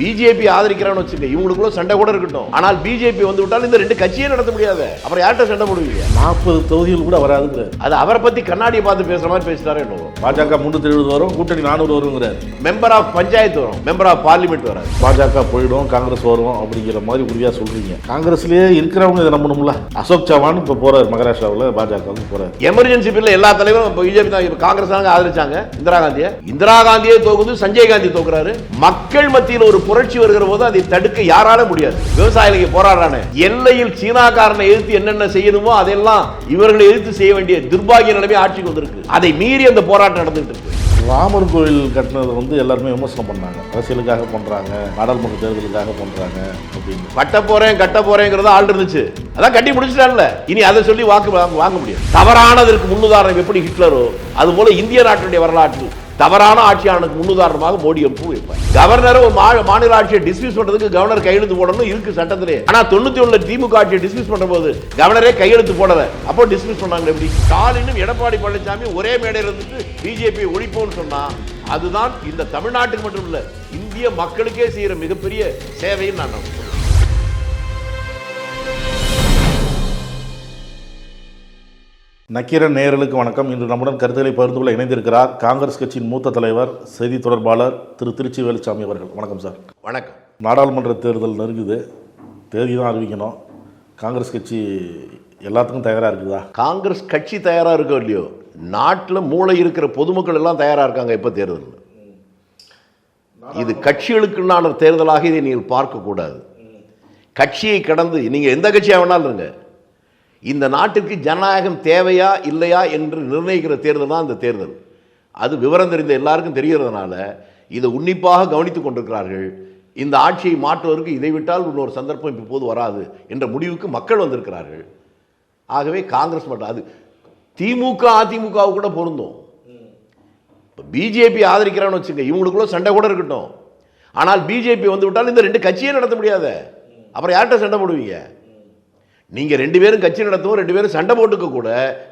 BJP ஆதரிக்கிறான்னு வச்சுங்க, இவங்களுக்குள்ள சண்டை கூட இருக்கட்டும். ஆனால் பிஜேபி வந்து விட்டால் இந்த ரெண்டு கட்சியே நடத்த முடியாது. அப்புறம் யார்கிட்ட சண்டை போடுவீங்க? 40 தொகுதிகள் கூட வராதுங்க. அது அவரை பத்தி கண்ணாடியை பார்த்து பேசுற மாதிரி பேசுறாரு. என்னவோ பாஜக 370 வரும், கூட்டணி 400 வருங்கிறார். மெம்பர் ஆஃப் பஞ்சாயத்து வரும், மெம்பர் ஆஃப் பார்லிமெண்ட் வராது. பாஜக போயிடும், காங்கிரஸ் வரும் அப்படிங்கிற மாதிரி உறுதியா சொல்றீங்க. காங்கிரஸ்லயே இருக்கிறவங்க இதை நம்பணும்ல. அசோக் சவான் இப்ப போறாரு, மகாராஷ்டிராவில் பாஜக போறாரு. எமர்ஜென்சி பில்ல எல்லா தலைவரும் பிஜேபி தான், காங்கிரஸ் தாங்க ஆதரிச்சாங்க இந்திரா காந்தியே தோக்குது, சஞ்சய் காந்தி தோக்குறாரு. மக்கள் மத்தியில் ஒரு புரட்சி வருகிற போது அதை தடுக்க யாரால முடியாது. விவசாயிகளுக்கு போராடுறானே, எல்லையில் சீனாக்காரனை எதிர்த்து என்னென்ன செய்யணுமோ அதெல்லாம் இவர்களை எதிர்த்து செய்ய வேண்டிய துர்பாகிய நிலைமை ஆட்சிக்கு வந்திருக்கு. அதை மீறி அந்த போராட்டம் நடந்துட்டு இருக்கு. ராமர் கோவில் கட்டினது வந்து எல்லாருமே விமர்சனம் பண்ணாங்க. அரசியலுக்காக பண்றாங்க, நாடாளுமன்ற தேர்தலுக்காக பண்றாங்க அப்படின்னு. கட்ட போறேங்கிறது ஆள் இருந்துச்சு, அதான் கட்டி முடிச்சிட்டான்ல. இனி அதை சொல்லி வாங்க முடியாது. தவறானதற்கு முன்னுதாரணம் எப்படி ஹிட்லரோ, அது போல இந்திய நாட்டுடைய வரலாற்று தவறான ஆட்சியாளனுக்கு முன்னுதாரணமாக மோடி வைப்பார். கவர்னர் ஒரு மாநில ஆட்சியை டிஸ்மிஸ் பண்றதுக்கு கவர்னர் கையெழுத்து போடணும் இருக்கு சட்டத்திலே. ஆனா 91 திமுக ஆட்சியை டிஸ்மிஸ் பண்ற போது கவர்னரே கையெழுத்து போடல. அப்போ டிஸ்மிஸ் பண்ணாங்க. எப்படி ஸ்டாலினும் எடப்பாடி பழனிசாமி ஒரே மேடையில் இருந்துட்டு பிஜேபி ஒழிப்போம்னு சொன்னா, அதுதான் இந்த தமிழ்நாட்டுக்கு மட்டும் இல்ல, இந்திய மக்களுக்கே செய்யற மிகப்பெரிய சேவைன்னு நான் நம்புறேன். நக்கீரன் நேயர்களுக்கு வணக்கம். இன்று நம்முடன் கருத்துக்களை பகிர்ந்து கொள்ள இணைந்திருக்கிறார் காங்கிரஸ் கட்சியின் மூத்த தலைவர், செய்தி தொடர்பாளர் திரு திருச்சி வேலுச்சாமி அவர்கள். வணக்கம் சார். வணக்கம். நாடாளுமன்ற தேர்தல் நெருங்குது, தேதி தான் அறிவிக்கணும். காங்கிரஸ் கட்சி எல்லாத்துக்கும் தயாராக இருக்குதா? காங்கிரஸ் கட்சி தயாராக இருக்கோ இல்லையோ, நாட்டில் மூளை இருக்கிற பொதுமக்கள் எல்லாம் தயாராக இருக்காங்க. இப்போ தேர்தல் இது கட்சிகளுக்குள்ளான தேர்தலாக இதை நீங்கள் பார்க்கக்கூடாது. கட்சியை கடந்து நீங்கள் எந்த கட்சியாக வேணாலும் இருங்க, இந்த நாட்டிற்கு ஜனநாயகம் தேவையா இல்லையா என்று நிர்ணயிக்கிற தேர்தல் தான் இந்த தேர்தல். அது விவரம் தெரிந்த எல்லாருக்கும் தெரிகிறதுனால இதை உன்னிப்பாக கவனித்துக் கொண்டிருக்கிறார்கள். இந்த ஆட்சியை மாற்றுவதற்கு இதை விட்டால் இன்னொரு சந்தர்ப்பம் இப்போது வராது என்ற முடிவுக்கு மக்கள் வந்திருக்கிறார்கள். ஆகவே காங்கிரஸ் மட்டும், அது திமுக அதிமுக கூட பொருந்தும். பிஜேபி ஆதரிக்கிறான்னு வச்சுங்க, இவங்களுக்குள்ள சண்டை கூட இருக்கட்டும். ஆனால் பிஜேபி வந்து விட்டால் இந்த ரெண்டு கட்சியே நடத்த முடியாது. அப்புறம் யார்கிட்ட சண்டை போடுவீங்க? நீங்க 2 பேரும் கட்சி நடத்தவும் 2 பேரும் சண்டை போட்டுக்க கூட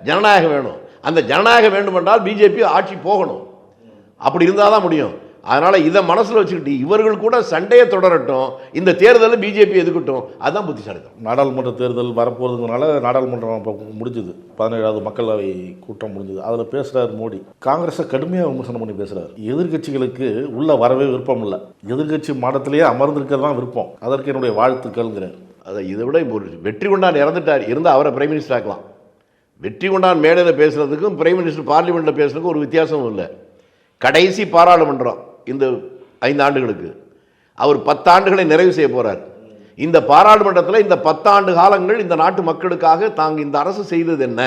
ஜனநாயகம் வேணும். அந்த ஜனநாயகம் வேண்டும் என்றால் பிஜேபி ஆட்சி போகணும். அப்படி இருந்தால் தான் முடியும். அதனால இதை மனசில் வச்சுக்கிட்டு இவர்கள் கூட சண்டையை தொடரட்டும், இந்த தேர்தலில் பிஜேபி எதுக்கட்டும், அதுதான் புத்திசாலித்தனம். நாடாளுமன்ற தேர்தல் வரப்போகிறதுனால நாடாளுமன்றம் முடிஞ்சுது, 17வது மக்களவை கூட்டம் முடிஞ்சது. அதில் பேசுகிறார் மோடி, காங்கிரஸை கடுமையாக விமர்சனம் பண்ணி பேசுகிறார். எதிர்கட்சிகளுக்கு உள்ள வரவே விருப்பம் இல்லை, எதிர்கட்சி மாடத்திலேயே அமர்ந்திருக்கிறது தான் விருப்பம், அதற்கு என்னுடைய வாழ்த்துக்கள்ங்கிறார். அதை இதை விட வெற்றி கொண்டான் இறந்துட்டார், இருந்தால் அவரை பிரைம் மினிஸ்டர் ஆக்கலாம். வெற்றி கொண்டான் மேடையில் பேசுகிறதுக்கும் பிரைம் மினிஸ்டர் பார்லிமெண்ட்டில் பேசுறதுக்கும் ஒரு வித்தியாசமும் இல்லை. கடைசி பாராளுமன்றம் இந்த 5 ஆண்டுகளுக்கு, அவர் 10 ஆண்டுகளை நிறைவு செய்ய போகிறார். இந்த பாராளுமன்றத்தில் இந்த 10 ஆண்டு காலங்கள் இந்த நாட்டு மக்களுக்காக தாங்க இந்த அரசு செய்தது என்ன,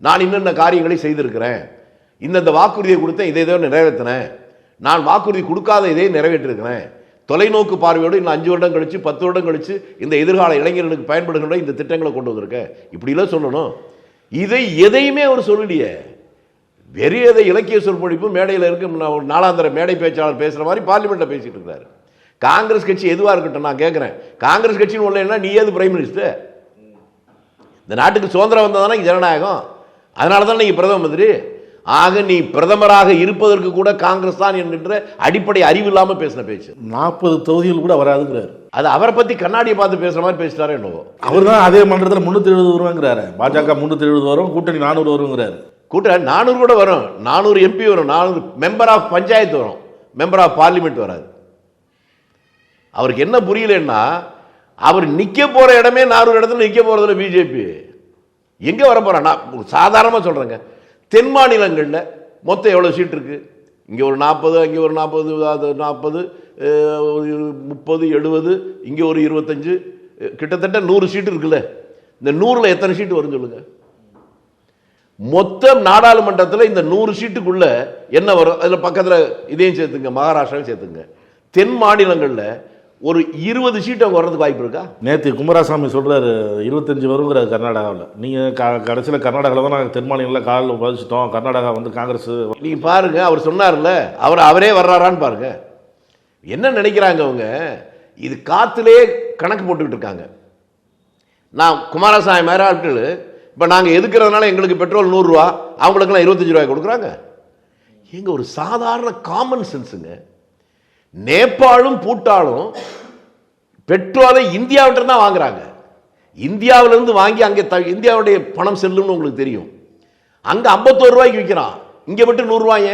நான் இன்னென்ன காரியங்களை செய்திருக்கிறேன், இந்தந்த வாக்குறுதியை கொடுத்தேன், இதை நிறைவேற்றினேன், நான் வாக்குறுதி கொடுக்காத இதை நிறைவேற்றிருக்கிறேன், தொலைநோக்கு பார்வையோடு இன்னும் 5 வருடம் கழிச்சு 10 வருடம் கழிச்சு இந்த எதிர்கால இளைஞர்களுக்கு பயன்படுகின்ற இந்த திட்டங்களை கொண்டு வந்திருக்கேன், இப்படிலாம் சொல்லணும். இதை எதையுமே அவர் சொல்லலையே. வெறியதை இலக்கிய சொற்பொழிப்பு மேடையில் இருக்க நாளாந்திர மேடை பேச்சாளர் பேசுகிற மாதிரி பார்லிமெண்ட்டில் பேசிட்டு இருக்காரு. காங்கிரஸ் கட்சி எதுவாக இருக்கட்டும், நான் கேட்குறேன், காங்கிரஸ் கட்சின்னு ஒன்றுனா நீ ஏது பிரைம் மினிஸ்டர்? இந்த நாட்டுக்கு சுதந்திரம் வந்ததானே ஜனநாயகம், அதனால தான் நீங்கள் பிரதம மந்திரி. ஆக நீ பிரதமராக இருப்பதற்கு கூட காங்கிரஸ் தான் என்கின்ற அடிப்படை அறிவு இல்லாமல் பேசின பேச்சு. 40 தொகுதிகள் கூட வராதுங்கிறார். அது அவரை பற்றி கண்ணாடியை பார்த்து பேசுகிற மாதிரி பேசிட்டாரோ என்னவோ. அவர் தான் அதே மன்றத்தில் 370 வருவாங்கிறாரு. பாஜக 370 வரும், கூட்டணி 400 வருங்கிறாரு. கூட்டணி 400 கூட வரும், 400 எம்பி வரும், 400 மெம்பர் ஆஃப் பஞ்சாயத்து வரும், மெம்பர் ஆஃப் பார்லிமெண்ட் வராது. அவருக்கு என்ன புரியலன்னா, அவர் நிற்க போகிற இடமே 400 இடத்துல நிற்க போகிறதுல பிஜேபி எங்கே வர போகிறான்? நான் சாதாரணமாக சொல்கிறேங்க, தென் மாநிலங்களில் மொத்தம் எவ்வளோ சீட் இருக்குது? இங்கே ஒரு 40, அங்கே ஒரு 40, 40, 30, 70, இங்கே ஒரு 25, கிட்டத்தட்ட 100 சீட்டு இருக்குல்ல. இந்த 100ல் எத்தனை சீட்டு வரும் சொல்லுங்கள்? மொத்தம் நாடாளுமன்றத்தில் இந்த 100 சீட்டுக்குள்ள என்ன வரும்? அதில் பக்கத்தில் இதையும் சேர்த்துங்க, மகாராஷ்டிராவையும் சேர்த்துங்க. தென் மாநிலங்களில் ஒரு 20 சீட்டு அவங்க வர்றதுக்கு வாய்ப்பு இருக்கா? நேற்று குமாரசாமி சொல்கிறாரு 25 வருங்கிறாரு கர்நாடகாவில். நீங்கள் கடைசியில் கர்நாடகாவில் தான் நாங்கள் தென் மாநிலங்களில் காலில் பதிச்சிட்டோம், கர்நாடகா வந்து காங்கிரஸ். நீங்கள் பாருங்கள், அவர் சொன்னார்ல, அவரே வர்றாரான்னு பாருங்கள். என்ன நினைக்கிறாங்க அவங்க? இது காற்றுலே கணக்கு போட்டுக்கிட்டு இருக்காங்க. நான் குமாரசாமி மேலே ஆட்கள் இப்போ நாங்கள் எதுக்கிறதுனால எங்களுக்கு பெட்ரோல் 100 ரூபா, அவங்களுக்கெல்லாம் 25 ரூபாய் கொடுக்குறாங்க. எங்க ஒரு சாதாரண காமன் சென்ஸுங்க. நேபாளும் பூட்டாளும் பெட்ரோலை இந்தியாவிட்ட தான் வாங்குறாங்க. இந்தியாவிலிருந்து வாங்கி அங்கே இந்தியாவுடைய பணம் செல்லும்னு உங்களுக்கு தெரியும். அங்க 51 ரூபாய்க்கு விற்கிறான், இங்க மட்டும் 100 ரூபாய்.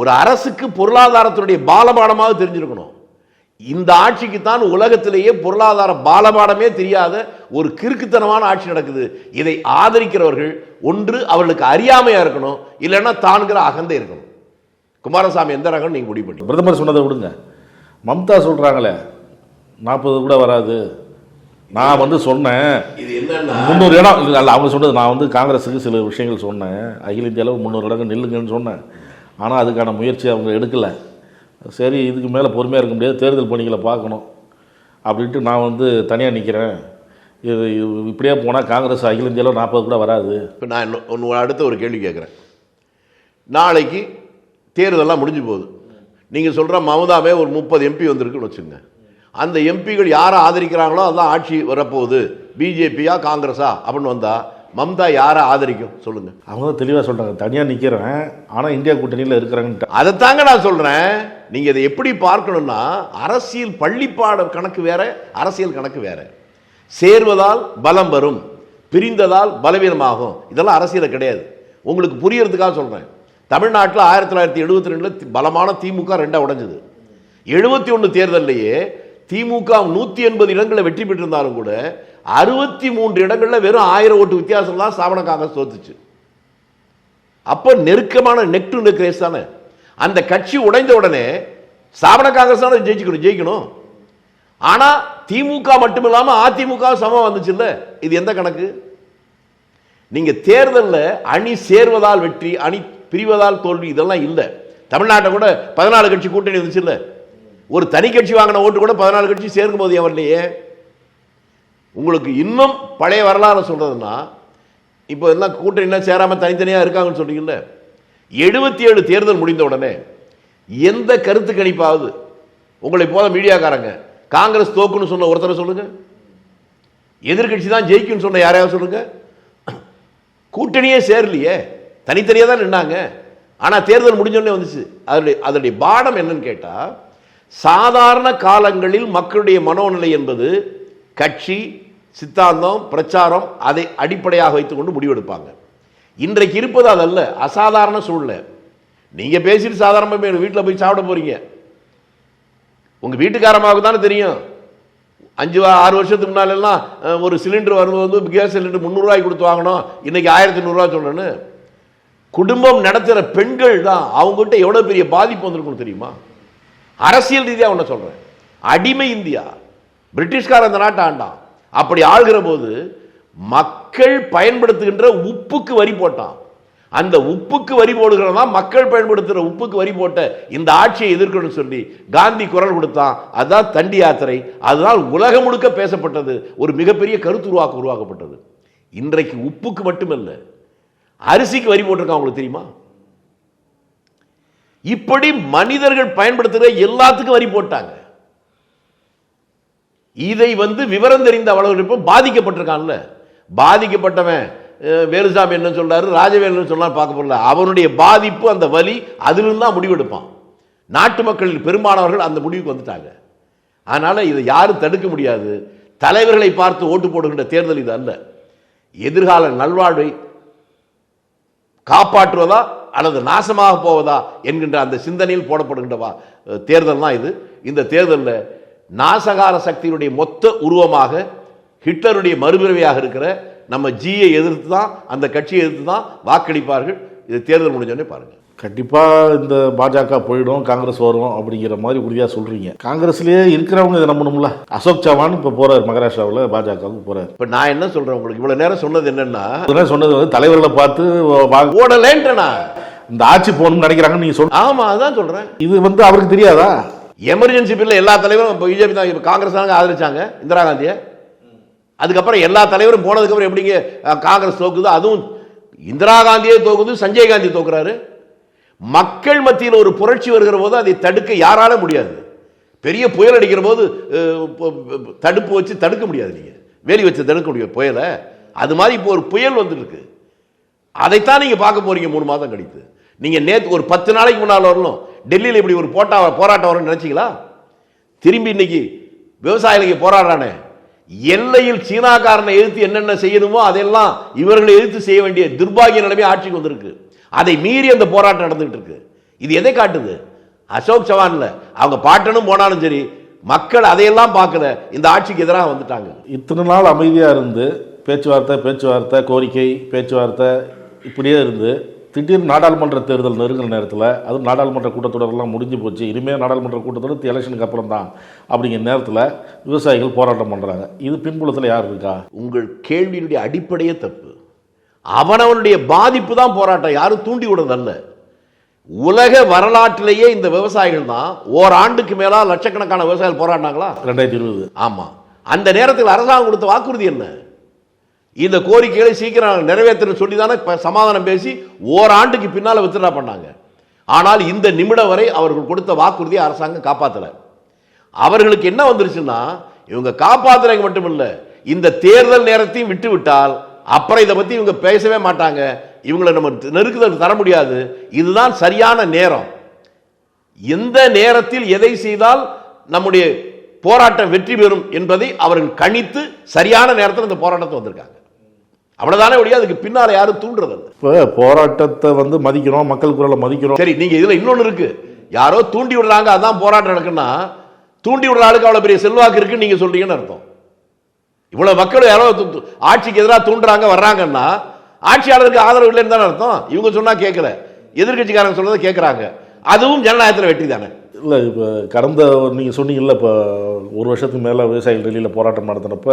ஒரு அரசுக்கு பொருளாதாரத்தினுடைய பாலபாடமாக தெரிஞ்சிருக்கணும். இந்த ஆட்சிக்கு தான் உலகத்திலேயே பொருளாதார பாலபாடமே தெரியாத ஒரு கிறுக்குத்தனமான ஆட்சி நடக்குது. இதை ஆதரிக்கிறவர்கள் ஒன்று அவர்களுக்கு அறியாமையா இருக்கணும், இல்லைன்னா தான்கிற அகந்தை இருக்கணும். குமாரசாமி எந்த ரகம் நீங்க முடிவு பண்ணி? பிரதமர் சொன்னதை விடுங்க, மம்தா சொல்றாங்களே 40 கூட வராது. நான் வந்து சொன்னேன் இது என்னன்னா 300 இடம் இல்லை, அவங்க சொன்னது நான் வந்து காங்கிரஸுக்கு சில விஷயங்கள் சொன்னேன், அகில இந்திய அளவு 300 இடங்கள் நில்லுங்கன்னு சொன்னேன். ஆனால் அதுக்கான முயற்சி அவங்க எடுக்கலை. சரி, இதுக்கு மேலே பொறுமையாக இருக்க முடியாது, தேர்தல் பணிகளை பார்க்கணும் அப்படின்ட்டு நான் வந்து தனியாக நிற்கிறேன். இது இப்படியே போனால் காங்கிரஸ் அகில இந்திய அளவு 40 கூட வராது. இப்போ நான் ஒன்று அடுத்த ஒரு கேள்வி கேட்குறேன். நாளைக்கு தேர்தலெல்லாம் முடிஞ்சு போகுது. நீங்கள் சொல்கிற மமதாவே ஒரு 30 எம்பி வந்திருக்குன்னு வச்சுங்க. அந்த எம்பிகள் யாரை ஆதரிக்கிறாங்களோ அதான் ஆட்சி வரப்போகுது, பிஜேபியா காங்கிரஸா அப்படின்னு வந்தால் மம்தா யாரை ஆதரிக்கும் சொல்லுங்க? அவங்க தான் தெளிவாக சொல்கிறாங்க, தனியாக நிற்கிறேன் ஆனால் இந்தியா கூட்டணியில் இருக்கிறாங்கன்ட்டு. அதைத்தாங்க நான் சொல்கிறேன். நீங்கள் இதை எப்படி பார்க்கணும்னா, அரசியல் பள்ளிப்பாட கணக்கு வேற, அரசியல் கணக்கு வேற. சேர்வதால் பலம் வரும், பிரிந்ததால் பலவீனமாகும், இதெல்லாம் அரசியல் கிடையாது. உங்களுக்கு புரியறதுக்காக சொல்கிறேன். தமிழ்நாட்டில் 1972 பலமான திமுக 2 உடைஞ்சது. 71 தேர்தலையே திமுக 180 இடங்களை வெற்றி பெற்றிருந்தாலும் கூட 63 இடங்களில் வெறும் 1000 ஓட்டு வித்தியாசம் தான் ஸ்தாபன காங்கிரஸ் தோத்துச்சு. அப்போ நெருக்கமான நெக் டு நெக் ரேஸ் தானே. அந்த கட்சி உடைந்த உடனே ஸ்தாபன காங்கிரஸ் தானே ஜெயிக்கணும். ஆனா திமுக மட்டும் இல்லாம அதிமுக சமம் வந்துச்சு இல்ல. இது எந்த கணக்கு? நீங்க தேர்தலில் அணி சேர்வதால் வெற்றி, அணி பிரிவதால் தோல்வி, இதெல்லாம் இல்லை. தமிழ்நாட்டை கூட 14 கட்சி கூட்டணி வந்துச்சு இல்ல. ஒரு தனி கட்சி வாங்கின ஓட்டு கூட 14 கட்சி சேர்க்கும் போது வரலையே. உங்களுக்கு இன்னும் பழைய வரலாறு சொல்றதுன்னா, இப்போ எல்லாம் கூட்டணி சேராம தனித்தனியா இருக்காங்கன்னு சொல்றீங்கல்ல. 77 தேர்தல் முடிந்த உடனே எந்த கருத்து கணிப்பாவது உங்களை போல மீடியாக்காரங்க காங்கிரஸ் தோக்குன்னு சொன்ன ஒருத்தரை சொல்லுங்க, எதிர்கட்சி தான் ஜெயிக்குன்னு சொன்ன யாரையாவது சொல்லுங்க. கூட்டணியே சேரலையே, தனித்தனியாக தான் நின்னாங்க. ஆனால் தேர்தல் முடிஞ்சோடனே வந்துச்சு. அதனுடைய பாடம் என்னன்னு கேட்டால், சாதாரண காலங்களில் மக்களுடைய மனோநிலை என்பது கட்சி சித்தாந்தம் பிரச்சாரம் அதை அடிப்படையாக வைத்துக்கொண்டு முடிவெடுப்பாங்க. இன்றைக்கு இருப்பது அதல்ல, அசாதாரண சூழ்நிலை. நீங்க பேசிட்டு சாதாரணமாக வீட்டில் போய் சாப்பிட போறீங்க, உங்க வீட்டுக்காரமாக தானே தெரியும். 5-6 வருஷத்துக்கு முன்னாலெல்லாம் ஒரு சிலிண்டர் வரும்போது கேஸ் சிலிண்டர் 300 ரூபாய்க்கு கொடுத்து வாங்கணும், இன்னைக்கு 1100 ரூபா சொல்லணும்னு. குடும்பம் நடத்துகிற பெண்கள் தான் அவங்ககிட்ட எவ்வளோ பெரிய பாதிப்பு வந்திருக்கும் தெரியுமா? அரசியல் ரீதியாக ஒன்று சொல்கிறேன். அடிமை இந்தியா, பிரிட்டிஷ்கார அந்த நாட்டை ஆண்டான். அப்படி ஆள்கிற போது மக்கள் பயன்படுத்துகின்ற உப்புக்கு வரி போட்டான். அந்த உப்புக்கு வரி போடுகிறதா மக்கள் பயன்படுத்துகிற உப்புக்கு வரி போட்ட இந்த ஆட்சியை எதிர்க்கணும்னு சொல்லி காந்தி குரல் கொடுத்தான். அதுதான் தண்டி யாத்திரை. அதுதான் உலகம் முழுக்க பேசப்பட்டது, ஒரு மிகப்பெரிய கருத்து உருவாக்கப்பட்டது. இன்றைக்கு உப்புக்கு மட்டுமல்ல, அரிசிக்கு வரி போட்டிருக்காங்க, உங்களுக்கு தெரியுமா? இப்படி மனிதர்கள் பயன்படுத்துகிற எல்லாத்துக்கும் வரி போட்டாங்க. இதை விவரம் தெரிந்த அவ்வளவு பாதிக்கப்பட்டிருக்கான்ல. பாதிக்கப்பட்டவன் வேலுசாமி என்ன சொல்றாரு, ராஜவேலு சொன்னார் பார்க்க போறல, அவனுடைய பாதிப்பு அந்த வலி அதிலிருந்து தான் முடிவெடுப்பான். நாட்டு மக்களில் பெரும்பாலானவர்கள் அந்த முடிவுக்கு வந்துட்டாங்க. அதனால இதை யாரும் தடுக்க முடியாது. தலைவர்களை பார்த்து ஓட்டு போடுகின்ற தேர்தல் இது அல்ல. எதிர்கால நல்வாழ்வை காப்பாற்றுவதா அல்லது நாசமாக போவதா என்கின்ற அந்த சிந்தனையில் போடப்படுகின்ற தேர்தல் தான் இது. இந்த தேர்தலில் நாசகார சக்தியினுடைய மொத்த உருவமாக ஹிட்லருடைய மறுபிறவியாக இருக்கிற நம்ம ஜியை எதிர்த்து தான், அந்த கட்சியை எதிர்த்து தான் வாக்களிப்பார்கள். இது தேர்தல் முடிஞ்சோடனே பாருங்க. கண்டிப்பாக இந்த பாஜக போயிடும், காங்கிரஸ் வரும் அப்படிங்கிற மாதிரி உறுதியாக சொல்கிறீங்க. காங்கிரஸ்லேயே இருக்கிறவங்க இதை நம்பணும்ல. அசோக் சவான் இப்போ போகிறார் மகாராஷ்டிராவில், பாஜகவுக்கு போகிறார். இப்போ நான் என்ன சொல்கிறேன், உங்களுக்கு இவ்வளோ நேரம் சொன்னது என்னன்னா, சொன்னது தலைவர்களை பார்த்து ஓடலேன்றா இந்த ஆட்சி போகணும்னு நினைக்கிறாங்கன்னு நீங்கள் சொல்ல. ஆமாம், அதான் சொல்கிறேன். இது அவருக்கு தெரியாதா? எமர்ஜென்சி பில்ல எல்லா தலைவரும் இப்போ பிஜேபி தான், காங்கிரஸ் தாங்க ஆதரிச்சாங்க இந்திரா காந்தியை. அதுக்கப்புறம் எல்லா தலைவரும் போனதுக்கப்புறம் எப்படிங்க காங்கிரஸ் தோக்குது? அதுவும் இந்திரா காந்தியே தோக்குது, சஞ்சய் காந்தி தோக்குறாரு. மக்கள் மத்தியில் ஒரு புரட்சி வருகிற போது அதை தடுக்க யாரால முடியாது. பெரிய புயல் அடிக்கிற போது தடுப்பு வச்சு தடுக்க முடியாது, நீங்க வேலி வச்சு தடுக்க முடியும் புயலை. அது மாதிரி இப்போ ஒரு புயல் வந்துருக்கு, அதைத்தான் நீங்க பார்க்க போறீங்க 3 மாதம் கழித்து. நீங்க நேற்று ஒரு 10 நாளைக்கு முன்னால் வரணும், டெல்லியில் இப்படி ஒரு போராட்டம் வரும்னு நினைச்சீங்களா? திரும்பி இன்னைக்கு விவசாயிகளுக்கு போராடுறானே, எல்லையில் சீனாக்காரனை எதிர்த்து என்னென்ன செய்யணுமோ அதெல்லாம் இவர்களை எதிர்த்து செய்ய வேண்டிய துர்பாகிய நிலைமை ஆட்சிக்கு வந்திருக்கு. அதை மீறி அந்த போராட்டம் நடந்துகிட்டு இருக்கு. இது எதை காட்டுது? அசோக் சவான்ல அவங்க பாட்டனும் போனாலும் சரி, மக்கள் அதையெல்லாம் பார்க்கல, இந்த ஆட்சிக்கு எதிராக வந்துட்டாங்க. இத்தனை நாள் அமைதியா இருந்து பேச்சுவார்த்தை கோரிக்கை பேச்சுவார்த்தை இப்படியே இருந்து திடீர்னு நாடாளுமன்ற தேர்தல் நெருங்குற நேரத்தில், அதுவும் நாடாளுமன்ற கூட்டத்தொடரெல்லாம் முடிஞ்சு போச்சு, இனிமேல் நாடாளுமன்ற கூட்டத்தொடர் எலெக்ஷனுக்கு அப்புறம் தான் அப்படிங்கிற நேரத்தில் விவசாயிகள் போராட்டம் பண்ணுறாங்க. இது பின்புலத்தில் யார் இருக்கா? உங்கள் கேள்வியினுடைய அடிப்படையே தப்பு. அவனவனுடைய பாதிப்பு தான் போராட்டம், யாரும் தூண்டி விடுறதல்ல. உலக வரலாற்றிலேயே இந்த விவசாயிகள் தான் ஓராண்டுக்கு மேலா லட்சக்கணக்கான விவசாயிகள் போராடினாங்களா? 2020. ஆமா. அந்த நேரத்தில் அரசாங்கம் கொடுத்த வாக்குறுதி என்ன? இந்த கோரிக்கைகளை சீக்கிரம் நிறைவேற்ற சொல்லி தானே சமாதானம் பேசி ஓராண்டுக்கு பின்னால் வித்ட்ரா பண்ணாங்க. ஆனால் இந்த நிமிடம் வரை அவர்கள் கொடுத்த வாக்குறுதியை அரசாங்கம் காப்பாற்றல. அவர்களுக்கு என்ன வந்துருச்சுன்னா, இவங்க காப்பாற்றுறவங்க மட்டும் இல்லை, இந்த தேர்தல் நேரத்தையும் விட்டு விட்டால் அப்புறம் இதை பற்றி இவங்க பேசவே மாட்டாங்க, இவங்களை நம்ம நெருக்குதல் தர முடியாது, இதுதான் சரியான நேரம், எந்த நேரத்தில் எதை செய்தால் நம்முடைய போராட்டம் வெற்றி பெறும் என்பதை அவர்கள் கணித்து சரியான நேரத்தில் இந்த போராட்டத்தை வந்திருக்காங்க. அவ்வளவுதானே ஒழிய அதுக்கு பின்னால யாரும் தூண்டுறது. இப்போ போராட்டத்தை மதிக்கிறோம், மக்கள் குரலை மதிக்கிறோம். சரி, நீங்க இதுல இன்னொன்னு இருக்கு, யாரோ தூண்டி விடுறாங்க அதான் போராட்டம் நடக்குன்னா, தூண்டி விடுற ஆளுக்கு அவ்வளவு பெரிய செல்வாக்கு இருக்குன்னு நீங்க சொல்றீங்கன்னு அர்த்தம். இவ்வளவு மக்கள் யாரோ ஆட்சிக்கு எதிராக தூண்டுறாங்க வர்றாங்கன்னா ஆட்சியாளருக்கு ஆதரவு இல்லைன்னு தானே அர்த்தம். இவங்க சொன்னா கேட்கல, எதிர்கட்சிக்காரங்க சொல்றதை கேட்கறாங்க, அதுவும் ஜனநாயகத்தில் வெற்றி தானே. இல்லை, இப்போ கடந்த நீங்கள் சொன்னீங்கல்ல, இப்போ ஒரு வருஷத்துக்கு மேலே விவசாயிகள் டெல்லியில் போராட்டம் நடத்தினப்ப